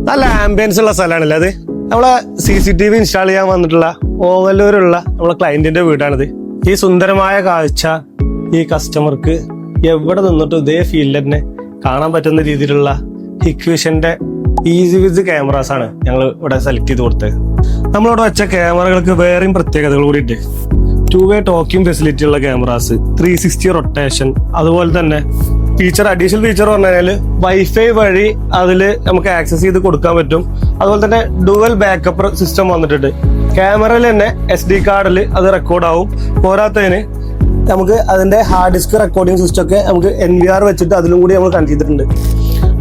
നല്ല ആംബിയൻസ് ഉള്ള സ്ഥലമാണല്ലേ അത്. നമ്മളെ CCTV ഇൻസ്റ്റാൾ ചെയ്യാൻ വന്നിട്ടുള്ള ഓവല്ലൂരുള്ള നമ്മളെ ക്ലയന്റിന്റെ വീടാണിത്. ഈ സുന്ദരമായ കാഴ്ച ഈ കസ്റ്റമർക്ക് എവിടെ നിന്നിട്ടും ഇതേ ഫീൽഡ് തന്നെ കാണാൻ പറ്റുന്ന രീതിയിലുള്ള ഹിക്വിഷന്റെ ഈസി വിസ് ക്യാമറാസ് ആണ് ഞങ്ങൾ ഇവിടെ സെലക്ട് ചെയ്ത് കൊടുത്തത്. നമ്മളിവിടെ വെച്ച ക്യാമറകൾക്ക് വേറെയും പ്രത്യേകതകൾ കൂടിയിട്ട് 2-way ടോക്കിംഗ് ഫെസിലിറ്റി ഉള്ള ക്യാമറാസ്, 360 റൊട്ടേഷൻ, അതുപോലെ തന്നെ അഡീഷണൽ ഫീച്ചർ പറഞ്ഞു കഴിഞ്ഞാൽ വൈഫൈ വഴി അതിൽ നമുക്ക് ആക്സസ് ചെയ്ത് കൊടുക്കാൻ പറ്റും. അതുപോലെ തന്നെ ഡുവൽ ബാക്കപ്പ് സിസ്റ്റം വന്നിട്ടുണ്ട്. ക്യാമറയിൽ തന്നെ SD കാർഡിൽ അത് റെക്കോർഡാവും. പോരാത്തതിന് നമുക്ക് അതിന്റെ ഹാർഡ് ഡിസ്ക് റെക്കോർഡിംഗ് സിസ്റ്റം ഒക്കെ നമുക്ക് NVR വെച്ചിട്ട് അതിലും കൂടി നമ്മൾ കണക്ട് ചെയ്തിട്ടുണ്ട്.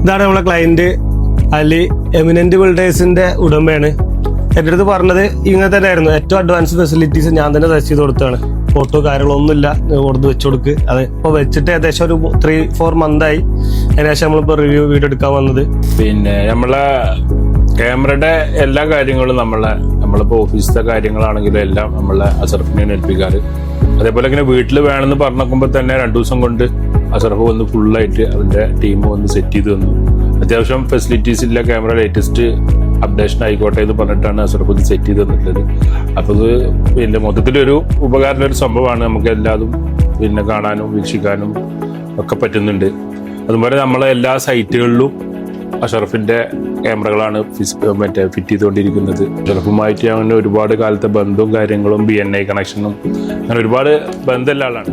ഇതാണ് നമ്മളെ ക്ലയന്റ് അലി, എമിനന്റ് ബിൽഡേഴ്സിന്റെ ഉടമയാണ്. എൻ്റെ അടുത്ത് പറഞ്ഞത് ഇങ്ങനെ തന്നെ ആയിരുന്നു, ഏറ്റവും അഡ്വാൻസ് ഫെസിലിറ്റീസ് ഞാൻ തന്നെ സെർച്ച് ചെയ്ത് കൊടുത്താണ്. ഫോട്ടോ കാര്യങ്ങളൊന്നുമില്ല, കൊടുത്ത് വെച്ചു കൊടുക്ക്. അത് ഇപ്പോൾ വെച്ചിട്ട് ഏകദേശം ഒരു 3-4 മന്തായി. അതിനുശേഷം നമ്മളിപ്പോൾ റിവ്യൂ വീഡിയോ എടുക്കാൻ വന്നത്. പിന്നെ നമ്മളെ ക്യാമറയുടെ എല്ലാ കാര്യങ്ങളും നമ്മളിപ്പോൾ ഓഫീസിലത്തെ കാര്യങ്ങളാണെങ്കിലും എല്ലാം നമ്മളെ അസർഫിനെയാണ് ഏൽപ്പിക്കാറ്. അതേപോലെ ഇങ്ങനെ വീട്ടിൽ വേണമെന്ന് പറഞ്ഞേക്കുമ്പോൾ തന്നെ 2 ദിവസം കൊണ്ട് അസർഫ് വന്ന് ഫുള്ളായിട്ട് അവൻ്റെ ടീം വന്ന് സെറ്റ് ചെയ്ത് തന്നു. അത്യാവശ്യം ഫെസിലിറ്റീസ് ഇല്ല, ക്യാമറ ലേറ്റസ്റ്റ് അപ്ഡേഷൻ ആയിക്കോട്ടെ എന്ന് പറഞ്ഞിട്ടാണ് അസർഫ് ഇത് സെറ്റ് ചെയ്ത് തന്നിട്ടുള്ളത്. അപ്പോൾ ഇത് പിന്നെ മൊത്തത്തിലൊരു ഉപകാരമുള്ളൊരു സംഭവമാണ്. നമുക്ക് എല്ലാതും പിന്നെ കാണാനും വീക്ഷിക്കാനും ഒക്കെ പറ്റുന്നുണ്ട്. അതുപോലെ നമ്മളെ എല്ലാ സൈറ്റുകളിലും അഷറഫിന്റെ ക്യാമറകളാണ് ഫിറ്റ് ചെയ്തുകൊണ്ടിരിക്കുന്നത്. അഷറഫുമായിട്ട് അങ്ങനെ ഒരുപാട് കാലത്തെ ബന്ധവും കാര്യങ്ങളും BNI കണക്ഷനും അങ്ങനെ ഒരുപാട് ബന്ധമുള്ള ആളാണ്.